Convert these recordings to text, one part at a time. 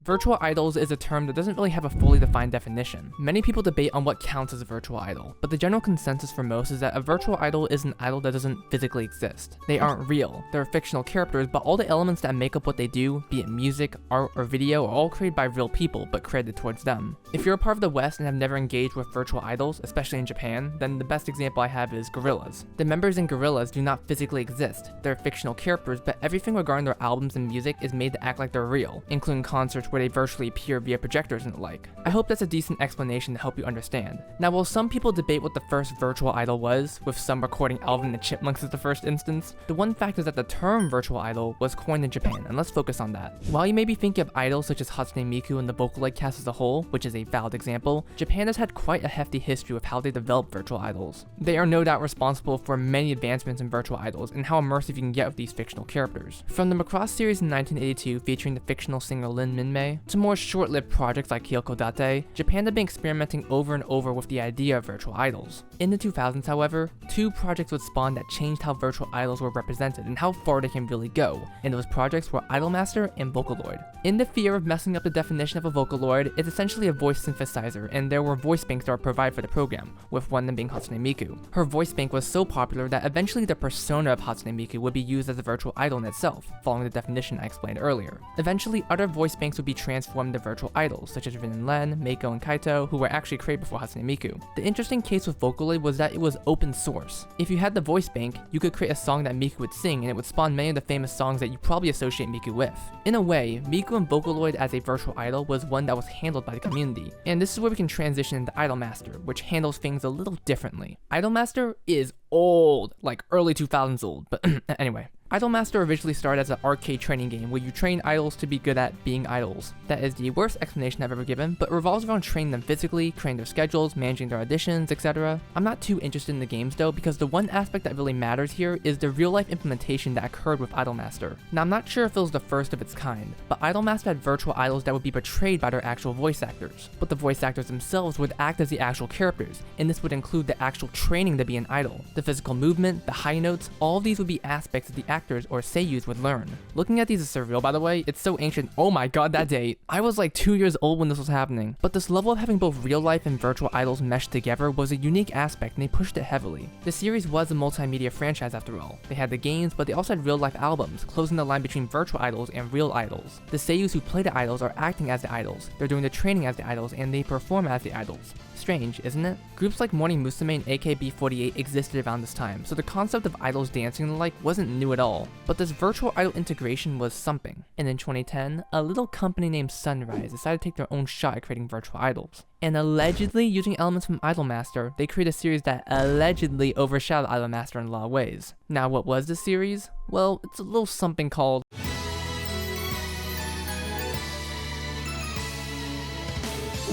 Virtual idols is a term that doesn't really have a fully defined definition. Many people debate on what counts as a virtual idol, but the general consensus for most is that a virtual idol is an idol that doesn't physically exist. They aren't real, they're fictional characters, but all the elements that make up what they do, be it music, art, or video, are all created by real people, but credited towards them. If you're a part of the West and have never engaged with virtual idols, especially in Japan, then the best example I have is Gorillaz. The members in Gorillaz do not physically exist, they're fictional characters, but everything regarding their albums and music is made to act like they're real, including concerts where they virtually appear via projectors and the like. I hope that's a decent explanation to help you understand. Now, while some people debate what the first virtual idol was, with some recording Alvin and the Chipmunks as the first instance, the one fact is that the term virtual idol was coined in Japan, and let's focus on that. While you may be thinking of idols such as Hatsune Miku and the Vocaloid cast as a whole, which is a valid example, Japan has had quite a hefty history of how they develop virtual idols. They are no doubt responsible for many advancements in virtual idols and how immersive you can get with these fictional characters. From the Macross series in 1982 featuring the fictional singer Lin Minmay, to more short-lived projects like Kyoko Date, Japan had been experimenting over and over with the idea of virtual idols. In the 2000s, however, two projects would spawn that changed how virtual idols were represented and how far they can really go, and those projects were Idolmaster and Vocaloid. In the fear of messing up the definition of a Vocaloid, it's essentially a voice synthesizer, and there were voice banks that were provided for the program, with one of them being Hatsune Miku. Her voice bank was so popular that eventually the persona of Hatsune Miku would be used as a virtual idol in itself, following the definition I explained earlier. Eventually, other voice banks would be transformed into virtual idols, such as Rin and Len, Meiko, and Kaito, who were actually created before Hatsune Miku. The interesting case with Vocaloid was that it was open source. If you had the voice bank, you could create a song that Miku would sing, and it would spawn many of the famous songs that you probably associate Miku with. In a way, Miku and Vocaloid as a virtual idol was one that was handled by the community, and this is where we can transition into Idolmaster, which handles things a little differently. Idolmaster is old, like early 2000s old, but anyway. Idolmaster originally started as an arcade training game where you train idols to be good at being idols. That is the worst explanation I've ever given, but revolves around training them physically, creating their schedules, managing their auditions, etc. I'm not too interested in the games though, because the one aspect that really matters here is the real life implementation that occurred with Idolmaster. Now, I'm not sure if it was the first of its kind, but Idolmaster had virtual idols that would be portrayed by their actual voice actors. But the voice actors themselves would act as the actual characters, and this would include the actual training to be an idol. The physical movement, the high notes, all of these would be aspects that the actors or seiyus would learn. Looking at these is surreal, by the way. It's so ancient. Oh my god, that date. I was like 2 years old when this was happening. But this level of having both real life and virtual idols meshed together was a unique aspect, and they pushed it heavily. The series was a multimedia franchise after all. They had the games, but they also had real life albums, closing the line between virtual idols and real idols. The seiyus who play the idols are acting as the idols, they're doing the training as the idols, and they perform as the idols. Strange, isn't it? Groups like Morning Musume and AKB48 existed around this time, so the concept of idols dancing and the like wasn't new at all. But this virtual idol integration was something. And in 2010, a little company named Sunrise decided to take their own shot at creating virtual idols. And allegedly using elements from Idolmaster, they created a series that allegedly overshadowed Idolmaster in a lot of ways. Now, what was this series? Well, it's a little something called...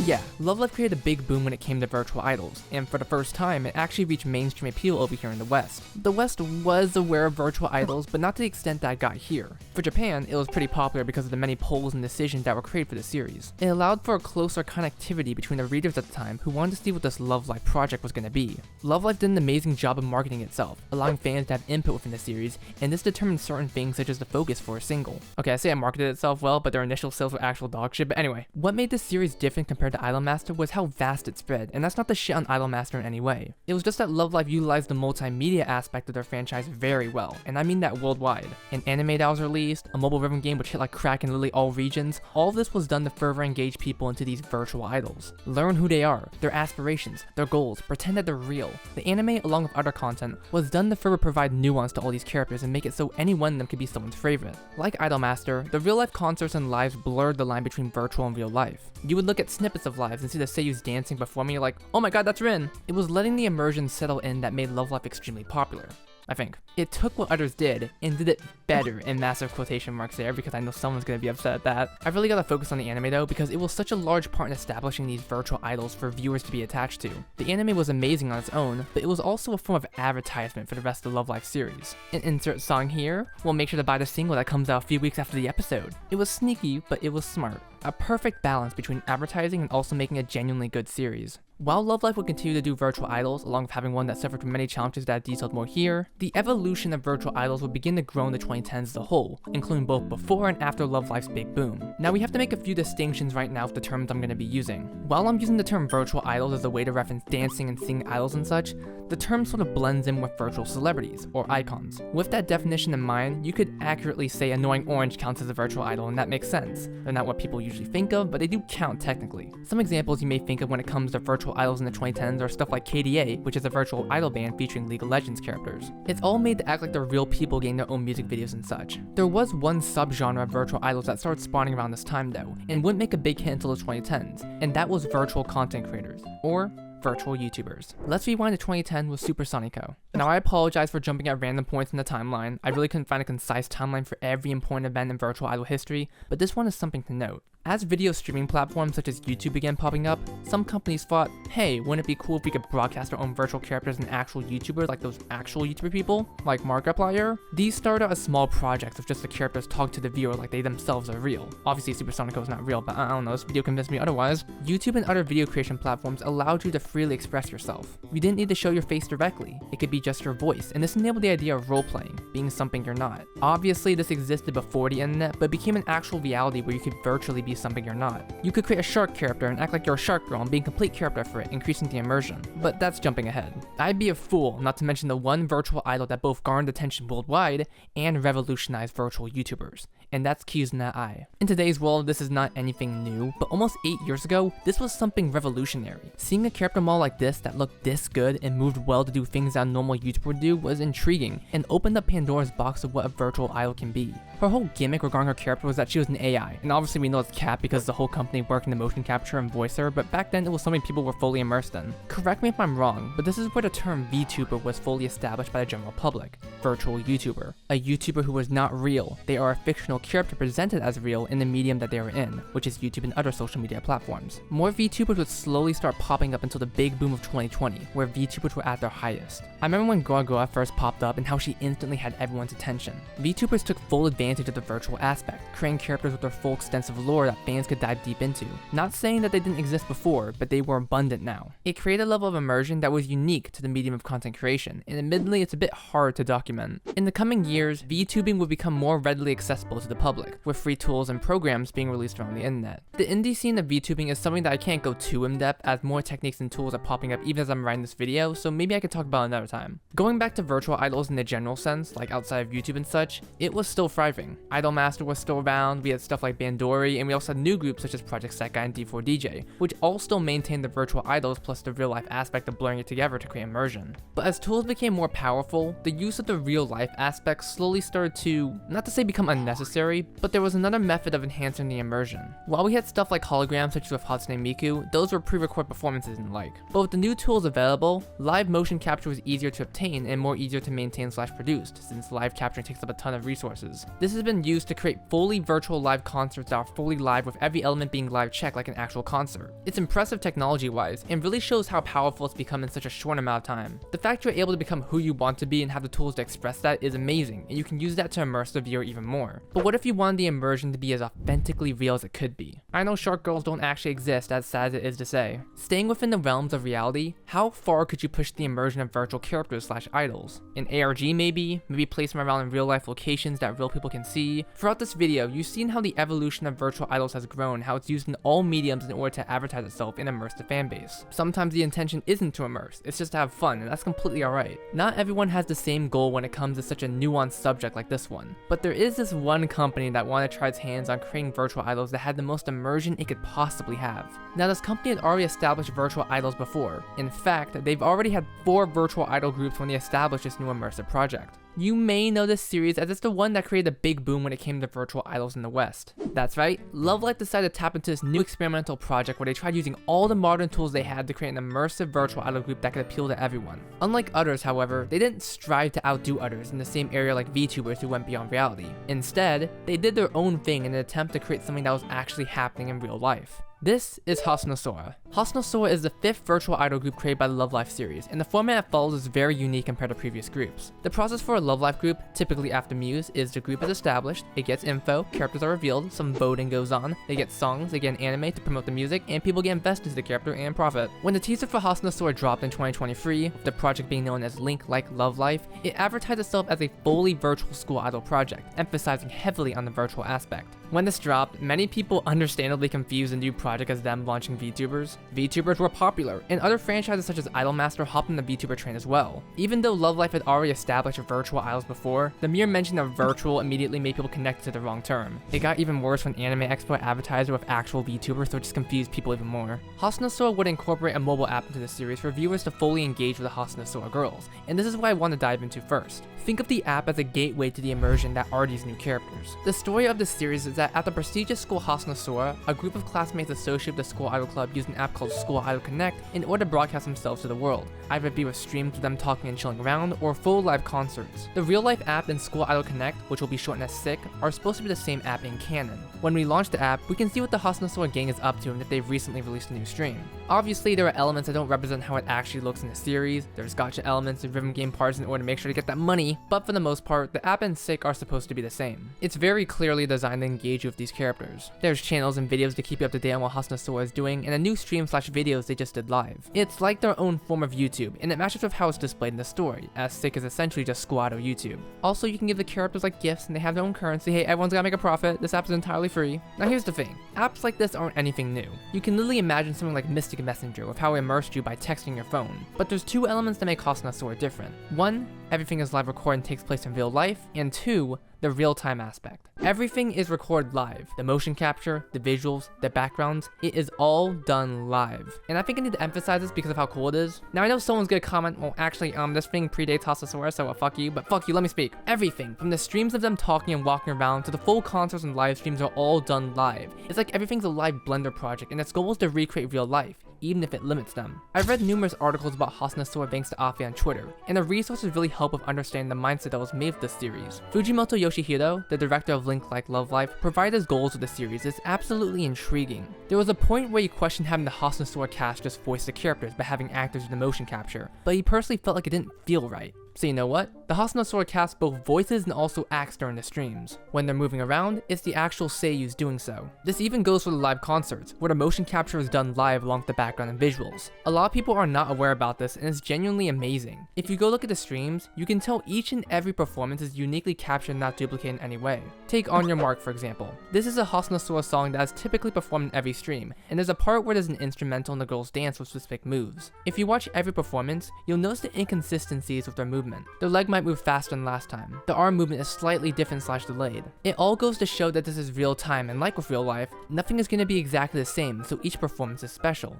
Yeah, Love Live created a big boom when it came to virtual idols, and for the first time, it actually reached mainstream appeal over here in the West. The West was aware of virtual idols, but not to the extent that it got here. For Japan, it was pretty popular because of the many polls and decisions that were created for the series. It allowed for a closer connectivity between the readers at the time who wanted to see what this Love Live project was going to be. Love Live did an amazing job of marketing itself, allowing fans to have input within the series, and this determined certain things such as the focus for a single. Okay, I say it marketed itself well, but their initial sales were actual dog shit, but anyway. What made this series different compared to Idolmaster was how vast it spread, and that's not the shit on Idolmaster in any way. It was just that Love Live utilized the multimedia aspect of their franchise very well, and I mean that worldwide. An anime that was released, a mobile-driven game which hit like crack in literally all regions, all of this was done to further engage people into these virtual idols. Learn who they are, their aspirations, their goals, pretend that they're real. The anime, along with other content, was done to further provide nuance to all these characters and make it so any one of them could be someone's favorite. Like Idolmaster, the real-life concerts and lives blurred the line between virtual and real life. You would look at snippets of lives and see the seiyus dancing performing, you're like, oh my god, that's Rin! It was letting the immersion settle in that made Love Live extremely popular. I think. It took what others did and did it better in massive quotation marks there, because I know someone's gonna be upset at that. I really gotta focus on the anime though, because it was such a large part in establishing these virtual idols for viewers to be attached to. The anime was amazing on its own, but it was also a form of advertisement for the rest of the Love Live series. An insert song here, we'll make sure to buy the single that comes out a few weeks after the episode. It was sneaky, but it was smart. a perfect balance between advertising and also making a genuinely good series. While Love Live would continue to do virtual idols, along with having one that suffered from many challenges that I've detailed more here, the evolution of virtual idols would begin to grow in the 2010s as a whole, including both before and after Love Live's big boom. Now we have to make a few distinctions right now with the terms I'm going to be using. While I'm using the term virtual idols as a way to reference dancing and singing idols and such, the term sort of blends in with virtual celebrities, or icons. With that definition in mind, you could accurately say Annoying Orange counts as a virtual idol, and that makes sense. They're not what people usually think of, but they do count technically. Some examples you may think of when it comes to virtual idols in the 2010s are stuff like KDA, which is a virtual idol band featuring League of Legends characters. It's all made to act like they're real people getting their own music videos and such. There was one subgenre of virtual idols that started spawning around this time though, and wouldn't make a big hit until the 2010s, and that was virtual content creators, or virtual YouTubers. Let's rewind to 2010 with Supersonico. Now I apologize for jumping at random points in the timeline. I really couldn't find a concise timeline for every important event in virtual idol history, but this one is something to note. As video streaming platforms such as YouTube began popping up, some companies thought, hey, wouldn't it be cool if we could broadcast our own virtual characters and actual YouTubers like those actual YouTuber people, like Markiplier? These started out as small projects of just the characters talk to the viewer like they themselves are real. Obviously Supersonico is not real, but I don't know, this video convinced me otherwise. YouTube and other video creation platforms allowed you to freely express yourself. You didn't need to show your face directly, it could be just your voice, and this enabled the idea of role-playing, being something you're not. Obviously this existed before the internet, but became an actual reality where you could virtually be something you're not. You could create a shark character and act like you're a shark girl and be a complete character for it, increasing the immersion. But that's jumping ahead. I'd be a fool not to mention the one virtual idol that both garnered attention worldwide and revolutionized virtual YouTubers, and that's Kizuna Ai. In today's world, this is not anything new, but almost 8 years ago, this was something revolutionary. Seeing a character model like this that looked this good and moved well to do things that a normal YouTuber would do was intriguing, and opened up Pandora's box of what a virtual idol can be. Her whole gimmick regarding her character was that she was an AI, and obviously we know it's Cat because the whole company worked in the motion capture and voiceover, but back then it was something people were fully immersed in. Correct me if I'm wrong, but this is where the term VTuber was fully established by the general public. Virtual YouTuber. A YouTuber who was not real. They are a fictional character presented as real in the medium that they are in, which is YouTube and other social media platforms. More VTubers would slowly start popping up until the big boom of 2020, where VTubers were at their highest. I remember when Goa first popped up and how she instantly had everyone's attention. VTubers took full advantage of the virtual aspect, creating characters with their full extensive lore that fans could dive deep into. Not saying that they didn't exist before, but they were abundant now. It created a level of immersion that was unique to the medium of content creation, and admittedly it's a bit hard to document. In the coming years, VTubing would become more readily accessible to the public, with free tools and programs being released around the internet. The indie scene of VTubing is something that I can't go too in depth, as more techniques and tools are popping up even as I'm writing this video, so maybe I could talk about it another time. Going back to virtual idols in the general sense, like outside of YouTube and such, it was still thriving. Idolmaster was still around, we had stuff like Bandori, and we also had new groups such as Project Sekai and D4DJ, which all still maintained the virtual idols plus the real life aspect of blurring it together to create immersion. But as tools became more powerful, the use of the real life aspect slowly started to, not to say become unnecessary, but there was another method of enhancing the immersion. While we had stuff like holograms such as with Hatsune Miku, those were pre-recorded performances and like. But with the new tools available, live motion capture was easier to obtain and more easier to maintain / produced, since live capturing takes up a ton of resources. This has been used to create fully virtual live concerts that are fully live with every element being live checked like an actual concert. It's impressive technology-wise, and really shows how powerful it's become in such a short amount of time. The fact you're able to become who you want to be and have the tools to express that is amazing, and you can use that to immerse the viewer even more. But what if you wanted the immersion to be as authentically real as it could be? I know shark girls don't actually exist, as sad as it is to say. Staying within the realms of reality, how far could you push the immersion of virtual characters / idols? An ARG maybe place them around in real life locations that real people can see. Throughout this video, you've seen how the evolution of virtual idols has grown, how it's used in all mediums in order to advertise itself and immerse the fan base. Sometimes the intention isn't to immerse, it's just to have fun, and that's completely alright. Not everyone has the same goal when it comes to such a nuanced subject like this one, but there is this one company that wanted to try its hands on creating virtual idols that had the most immersion it could possibly have. Now this company had already established virtual idols before. In fact, they've already had 4 virtual idol groups when they established this new immersive project. You may know this series as it's the one that created a big boom when it came to virtual idols in the West. That's right, Love Live decided to tap into this new experimental project where they tried using all the modern tools they had to create an immersive virtual idol group that could appeal to everyone. Unlike others, however, they didn't strive to outdo others in the same area like VTubers who went beyond reality. Instead, they did their own thing in an attempt to create something that was actually happening in real life. This is Hasunosora. Hasunosora is the 5th virtual idol group created by the Love Life series, and the format it follows is very unique compared to previous groups. The process for a Love Life group, typically after Muse, is the group is established, it gets info, characters are revealed, some voting goes on, they get songs, they get an anime to promote the music, and people get invested into the character and profit. When the teaser for Hasunosora dropped in 2023, with the project being known as Link Like Love Life, it advertised itself as a fully virtual school idol project, emphasizing heavily on the virtual aspect. When this dropped, many people understandably confused the new project as them launching Vtubers. Vtubers were popular, and other franchises such as Idolmaster hopped on the Vtuber train as well. Even though Love Life had already established virtual idols before, the mere mention of virtual immediately made people connect to the wrong term. It got even worse when Anime Expo advertised with actual Vtubers, so it just confused people even more. Hasunosora would incorporate a mobile app into the series for viewers to fully engage with the Hasunosora girls, and this is what I want to dive into first. Think of the app as a gateway to the immersion that are these new characters. The story of this series is that at the prestigious school Hasunosora, a group of classmates associated with the school idol club used an app called School Idol Connect in order to broadcast themselves to the world, either via streams of them talking and chilling around, or full live concerts. The real-life app and School Idol Connect, which will be shortened as SICK, are supposed to be the same app in canon. When we launch the app, we can see what the Hasunosora gang is up to and that they've recently released a new stream. Obviously, there are elements that don't represent how it actually looks in the series, there's gacha elements and rhythm game parts in order to make sure to get that money, but for the most part, the app and SICK are supposed to be the same. It's very clearly designed to engage you with these characters. There's channels and videos to keep you up to date on what Hasunosora is doing, and a new stream/videos they just did live. It's like their own form of YouTube, and it matches with how it's displayed in the story, as SICK is essentially just School Idol YouTube. Also, you can give the characters like gifts, and they have their own currency. Hey, everyone's gotta make a profit, this app is entirely free. Now here's the thing, apps like this aren't anything new. You can literally imagine something like Mystic Messenger with how it immersed you by texting your phone. But there's two elements that make Hasunosora different. One, everything is live recorded and takes place in real life, and two, the real-time aspect. Everything is recorded live. The motion capture, the visuals, the backgrounds, it is all done live. And I think I need to emphasize this because of how cool it is. Now I know someone's gonna comment, well actually, this thing predates Hasunosora, so fuck you, but fuck you, let me speak. Everything, from the streams of them talking and walking around to the full concerts and live streams are all done live. It's like everything's a live Blender project, and its goal is to recreate real life, even if it limits them. I've read numerous articles about Hasunosora thanks to Alvin on Twitter, and the resources really help with understanding the mindset that was made with this series. Fujimoto Yoshihiro, the director of Link Like Love Life, provided his goals with the series is absolutely intriguing. There was a point where he questioned having the Hasunosora cast just voice the characters by having actors do the motion capture, but he personally felt like it didn't feel right. So you know what? The Hasunosora cast both voices and also acts during the streams. When they're moving around, it's the actual seiyus doing so. This even goes for the live concerts, where the motion capture is done live along with the background and visuals. A lot of people are not aware about this, and it's genuinely amazing. If you go look at the streams, you can tell each and every performance is uniquely captured and not duplicated in any way. Take On Your Mark for example. This is a Hasunosora song that is typically performed in every stream, and there's a part where there's an instrumental and the girls dance with specific moves. If you watch every performance, you'll notice the inconsistencies with their movement. Their leg might move faster than last time. The arm movement is slightly different/delayed. It all goes to show that this is real time, and like with real life, nothing is going to be exactly the same, so each performance is special.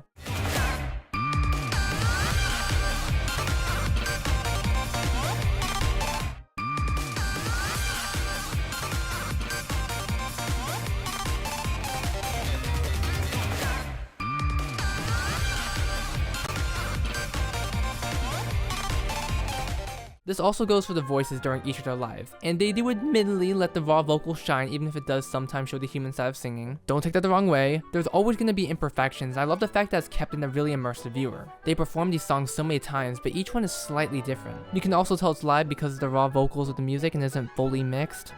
This also goes for the voices during each of their lives, and they do admittedly let the raw vocals shine even if it does sometimes show the human side of singing. Don't take that the wrong way, there's always going to be imperfections. I love the fact that it's kept in a really immersive viewer. They perform these songs so many times, but each one is slightly different. You can also tell it's live because of the raw vocals with the music and isn't fully mixed.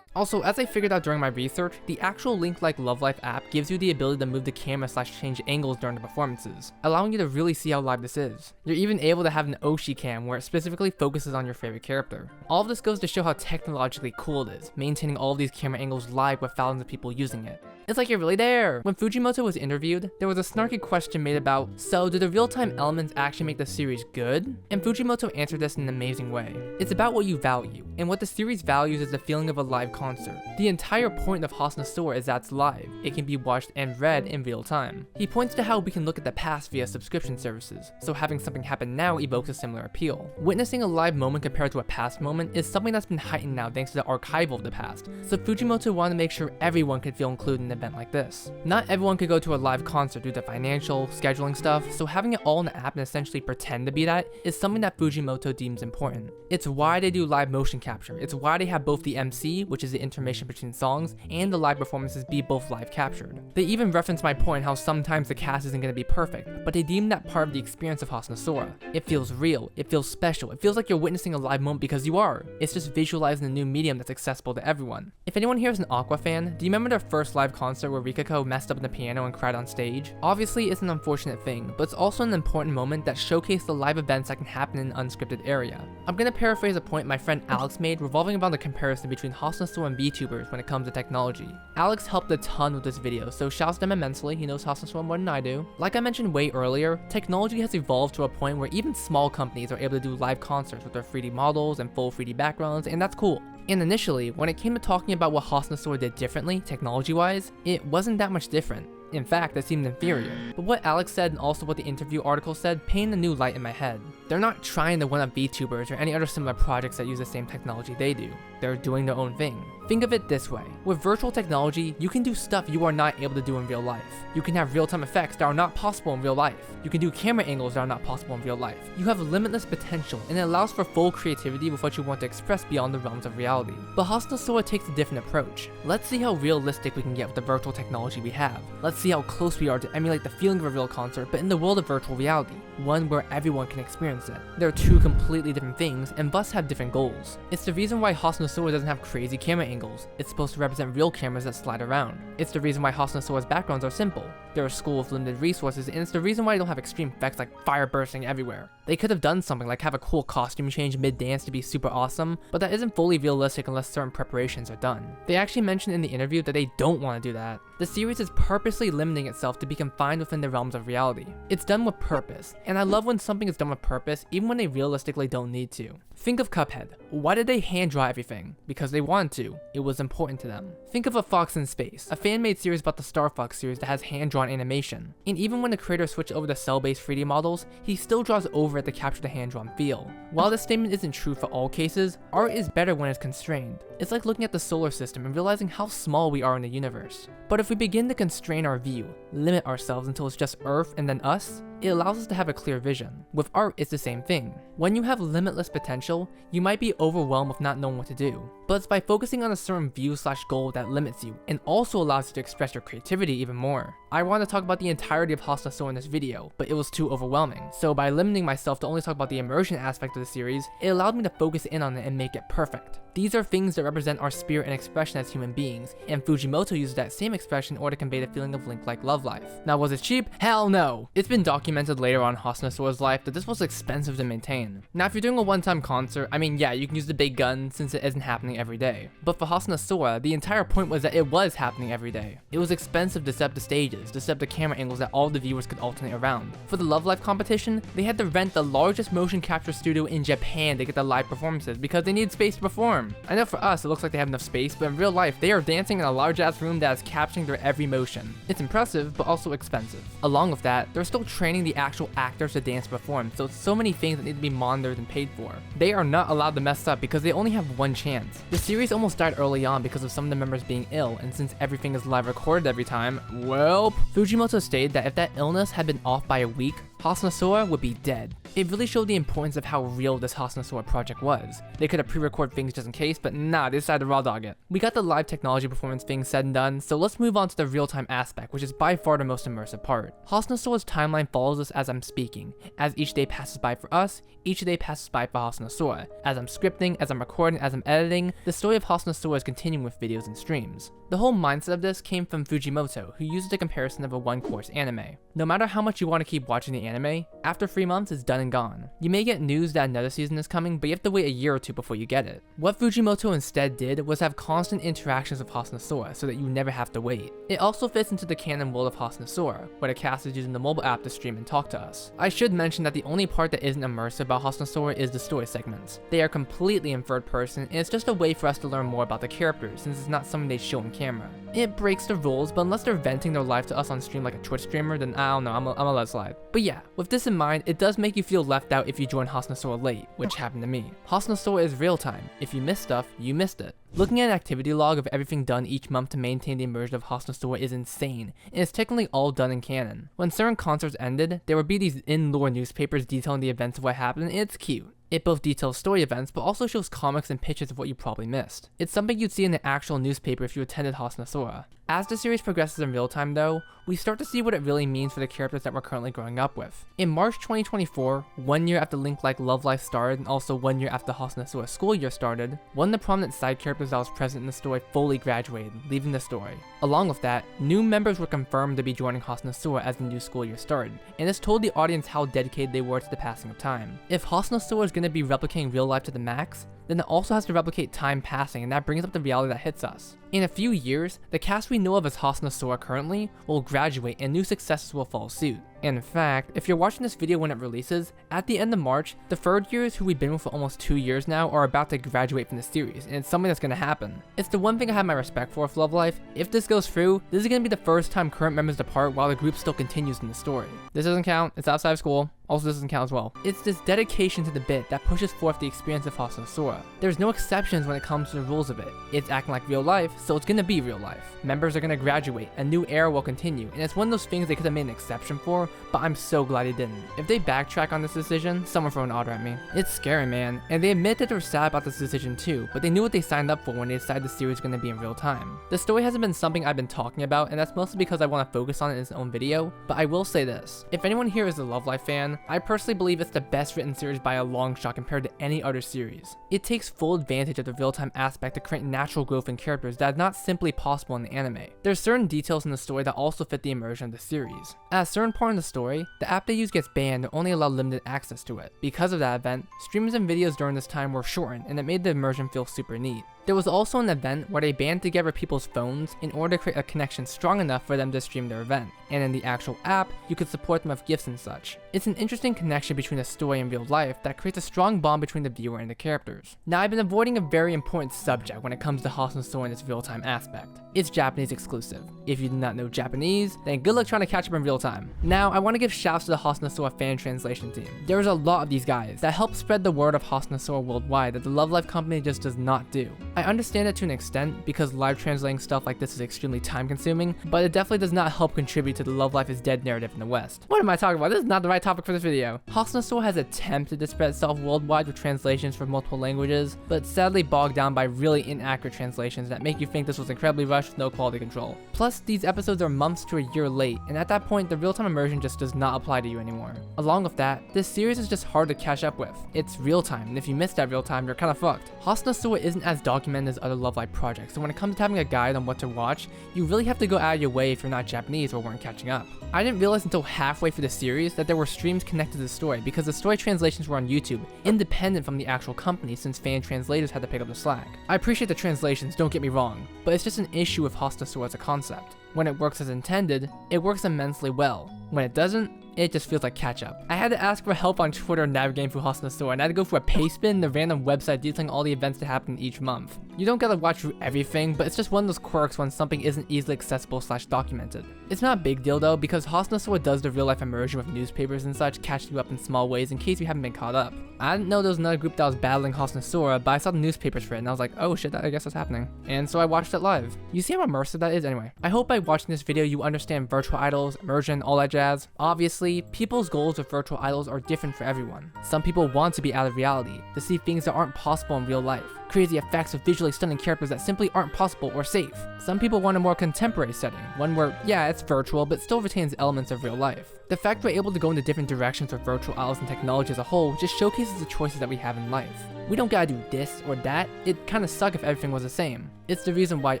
Also, as I figured out during my research, the actual Link Like Love Life app gives you the ability to move the camera/change angles during the performances, allowing you to really see how live this is. You're even able to have an Oshi cam where it specifically focuses on your favorite character. All of this goes to show how technologically cool it is, maintaining all of these camera angles live with thousands of people using it. It's like you're really there! When Fujimoto was interviewed, there was a snarky question made about, so do the real-time elements actually make the series good? And Fujimoto answered this in an amazing way. It's about what you value, and what the series values is the feeling of a live concert. The entire point of Hasunosora is that it's live. It can be watched and read in real time. He points to how we can look at the past via subscription services, so having something happen now evokes a similar appeal. Witnessing a live moment compared to a past moment is something that's been heightened now thanks to the archival of the past, so Fujimoto wanted to make sure everyone could feel included in event like this. Not everyone could go to a live concert due to financial, scheduling stuff, so having it all in the app and essentially pretend to be that is something that Fujimoto deems important. It's why they do live motion capture. It's why they have both the MC, which is the intermission between songs, and the live performances be both live captured. They even reference my point how sometimes the cast isn't going to be perfect, but they deem that part of the experience of Hasunosora. It feels real, it feels special, it feels like you're witnessing a live moment because you are. It's just visualizing a new medium that's accessible to everyone. If anyone here is an Aqua fan, do you remember their first live concert where Rikako messed up on the piano and cried on stage? Obviously it's an unfortunate thing, but it's also an important moment that showcased the live events that can happen in an unscripted area. I'm gonna paraphrase a point my friend Alex made revolving around the comparison between Hasunosora and Vtubers when it comes to technology. Alex helped a ton with this video, so shouts to him immensely, he knows Hasunosora more than I do. Like I mentioned way earlier, technology has evolved to a point where even small companies are able to do live concerts with their 3D models and full 3D backgrounds, and that's cool. And initially, when it came to talking about what Hasunosora did differently, technology-wise, it wasn't that much different. In fact, it seemed inferior. But what Alex said and also what the interview article said painted a new light in my head. They're not trying to one-up Vtubers or any other similar projects that use the same technology they do. They're doing their own thing. Think of it this way. With virtual technology, you can do stuff you are not able to do in real life. You can have real-time effects that are not possible in real life. You can do camera angles that are not possible in real life. You have limitless potential, and it allows for full creativity with what you want to express beyond the realms of reality. But Hasunosora takes a different approach. Let's see how realistic we can get with the virtual technology we have. Let's see how close we are to emulate the feeling of a real concert, but in the world of virtual reality, one where everyone can experience it. They're two completely different things, and thus have different goals. It's the reason why Hasunosora doesn't have crazy camera angles. It's supposed to represent real cameras that slide around. It's the reason why Hasunosora's backgrounds are simple. They're a school with limited resources, and it's the reason why they don't have extreme effects like fire bursting everywhere. They could have done something like have a cool costume change mid-dance to be super awesome, but that isn't fully realistic unless certain preparations are done. They actually mentioned in the interview that they don't want to do that. The series is purposely limiting itself to be confined within the realms of reality. It's done with purpose, and I love when something is done with purpose even when they realistically don't need to. Think of Cuphead. Why did they hand draw everything? Because they wanted to. It was important to them. Think of A Fox in Space, a fan-made series about the Star Fox series that has hand-drawn animation. And even when the creator switched over to cell-based 3D models, he still draws over it to capture the hand-drawn feel. While this statement isn't true for all cases, art is better when it's constrained. It's like looking at the solar system and realizing how small we are in the universe. But if we begin to constrain our view, limit ourselves until it's just Earth and then us, it allows us to have a clear vision. With art, it's the same thing. When you have limitless potential, you might be overwhelmed with not knowing what to do. But it's by focusing on a certain view/goal that limits you, and also allows you to express your creativity even more. I wanted to talk about the entirety of Hasunosora in this video, but it was too overwhelming. So by limiting myself to only talk about the immersion aspect of the series, it allowed me to focus in on it and make it perfect. These are things that represent our spirit and expression as human beings, and Fujimoto uses that same expression in order to convey the feeling of Link-like love life. Now, was it cheap? Hell no! It's been documented later on in Hasunosora's life that this was expensive to maintain. Now, if you're doing a one-time concert, I mean, yeah, you can use the big gun since it isn't happening every day. But for Hasunosora, the entire point was that it was happening every day. It was expensive to set up the stages, to set up the camera angles that all the viewers could alternate around. For the Love Life competition, they had to rent the largest motion capture studio in Japan to get the live performances because they needed space to perform. I know for us, it looks like they have enough space, but in real life, they are dancing in a large-ass room that is capturing their every motion. It's impressive, but also expensive. Along with that, they're still training the actual actors to dance and perform, so it's so many things that need to be monitored and paid for. They are not allowed to mess up because they only have one chance. The series almost died early on because of some of the members being ill, and since everything is live recorded every time, well, Fujimoto stated that if that illness had been off by a week, Hasunosora would be dead. It really showed the importance of how real this Hasunosora project was. They could have pre-recorded things just in case, but nah, they decided to raw dog it. We got the live technology performance thing said and done, so let's move on to the real-time aspect, which is by far the most immersive part. Hasunosora's timeline follows us as I'm speaking. As each day passes by for us, each day passes by for Hasunosora. As I'm scripting, as I'm recording, as I'm editing, the story of Hasunosora is continuing with videos and streams. The whole mindset of this came from Fujimoto, who uses the comparison of a one-course anime. No matter how much you want to keep watching the anime, after 3 months it's done and gone. You may get news that another season is coming, but you have to wait a year or two before you get it. What Fujimoto instead did was have constant interactions with Hasunosora so that you never have to wait. It also fits into the canon world of Hasunosora, where the cast is using the mobile app to stream and talk to us. I should mention that the only part that isn't immersive about Hasunosora is the story segments. They are completely in third person, and it's just a way for us to learn more about the characters since it's not something they show on camera. It breaks the rules, but unless they're venting their life to us on stream like a Twitch streamer, then I don't know, I'm a let slide. But yeah, that. With this in mind, it does make you feel left out if you join Hasunosora late, which happened to me. Hasunosora is real time. If you miss stuff, you missed it. Looking at an activity log of everything done each month to maintain the immersion of Hasunosora is insane, and it's technically all done in canon. When certain concerts ended, there would be these in-lore newspapers detailing the events of what happened, and it's cute. It both details story events, but also shows comics and pictures of what you probably missed. It's something you'd see in the actual newspaper if you attended Hasunosora. As the series progresses in real time though, we start to see what it really means for the characters that we're currently growing up with. In March 2024, 1 year after Link Like Love Life started and also 1 year after Hasunosora school year started, one of the prominent side characters that was present in the story fully graduated, leaving the story. Along with that, new members were confirmed to be joining Hasunosora as the new school year started, and this told the audience how dedicated they were to the passing of time. If Hasunosora is going to be replicating real life to the max, then it also has to replicate time passing, and that brings up the reality that hits us. In a few years, the cast we know of as Hasunosora currently will graduate and new successors will follow suit. In fact, if you're watching this video when it releases, at the end of March, the third years who we've been with for almost 2 years now are about to graduate from the series, and it's something that's going to happen. It's the one thing I have my respect for with Love Life. If this goes through, this is going to be the first time current members depart while the group still continues in the story. This doesn't count, it's outside of school. Also, this doesn't count as well. It's this dedication to the bit that pushes forth the experience of Hasunosora. There's no exceptions when it comes to the rules of it. It's acting like real life, so it's gonna be real life. Members are gonna graduate, a new era will continue, and it's one of those things they could have made an exception for, but I'm so glad they didn't. If they backtrack on this decision, someone throw an order at me. It's scary, man, and they admit that they were sad about this decision too, but they knew what they signed up for when they decided the series was gonna be in real time. The story hasn't been something I've been talking about, and that's mostly because I want to focus on it in its own video, but I will say this. If anyone here is a Love Life fan, I personally believe it's the best written series by a long shot compared to any other series. It takes full advantage of the real-time aspect to create natural growth in characters that is not simply possible in the anime. There's certain details in the story that also fit the immersion of the series. At a certain point in the story, the app they use gets banned and only allow limited access to it. Because of that event, streams and videos during this time were shortened, and it made the immersion feel super neat. There was also an event where they band together people's phones in order to create a connection strong enough for them to stream their event, and in the actual app, you could support them with gifts and such. It's an interesting connection between the story and real life that creates a strong bond between the viewer and the characters. Now, I've been avoiding a very important subject when it comes to Hasunosora and its real-time aspect. It's Japanese exclusive. If you do not know Japanese, then good luck trying to catch up in real time. Now, I want to give shouts to the Hasunosora fan translation team. There is a lot of these guys that help spread the word of Hasunosora worldwide that the Love Life company just does not do. I understand it to an extent because live translating stuff like this is extremely time consuming, but it definitely does not help contribute to the Love Life is dead narrative in the West. What am I talking about? This is not the right topic for this video. Hasunosora has attempted to spread itself worldwide with translations for multiple languages, but sadly bogged down by really inaccurate translations that make you think this was incredibly rushed with no quality control. Plus, these episodes are months to a year late, and at that point, the real-time immersion just does not apply to you anymore. Along with that, this series is just hard to catch up with. It's real time, and if you miss that real time, you're kinda fucked. Hasunosora isn't as documented as other Love Life projects, so when it comes to having a guide on what to watch, you really have to go out of your way if you're not Japanese or weren't catching up. I didn't realize until halfway through the series that there were streams connected to the story because the story translations were on YouTube, independent from the actual company since fan translators had to pick up the slack. I appreciate the translations, don't get me wrong, but it's just an issue with Hasunosora as a concept. When it works as intended, it works immensely well. When it doesn't, it just feels like catch-up. I had to ask for help on Twitter navigating through Hasunosora, and I had to go through a pastebin, the random website detailing all the events that happen each month. You don't gotta watch through everything, but it's just one of those quirks when something isn't easily accessible / documented. It's not a big deal though, because Hasunosora does the real-life immersion with newspapers and such, catching you up in small ways in case you haven't been caught up. I didn't know there was another group that was battling Hasunosora, but I saw the newspapers for it, and I was like, oh shit, I guess that's happening. And so I watched it live. You see how immersive that is? Anyway, I hope by watching this video you understand virtual idols, immersion, all that jazz. Obviously, people's goals with virtual idols are different for everyone. Some people want to be out of reality, to see things that aren't possible in real life. Crazy effects with visually stunning characters that simply aren't possible or safe. Some people want a more contemporary setting, one where, yeah, it's virtual, but still retains elements of real life. The fact we're able to go into different directions with virtual idols and technology as a whole just showcases the choices that we have in life. We don't gotta do this or that, it'd kinda suck if everything was the same. It's the reason why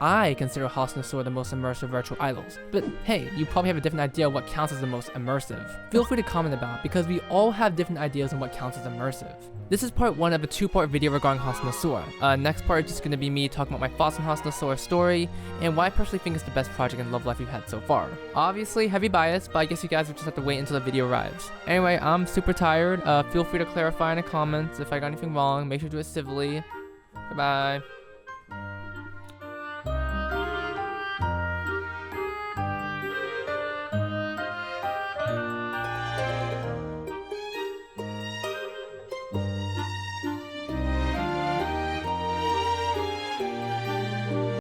I consider Hasunosora the most immersive virtual idols. But hey, you probably have a different idea of what counts as the most immersive. Feel free to comment about it because we all have different ideas on what counts as immersive. This is part 1 of a 2-part video regarding Hasunosora. Next part is just gonna be me talking about my thoughts on Hasunosora's story and why I personally think it's the best project in Love Life we've had so far. Obviously, heavy bias, but I guess you guys would just have to wait until the video arrives. Anyway, I'm super tired. Feel free to clarify in the comments if I got anything wrong. Make sure to do it civilly. Goodbye.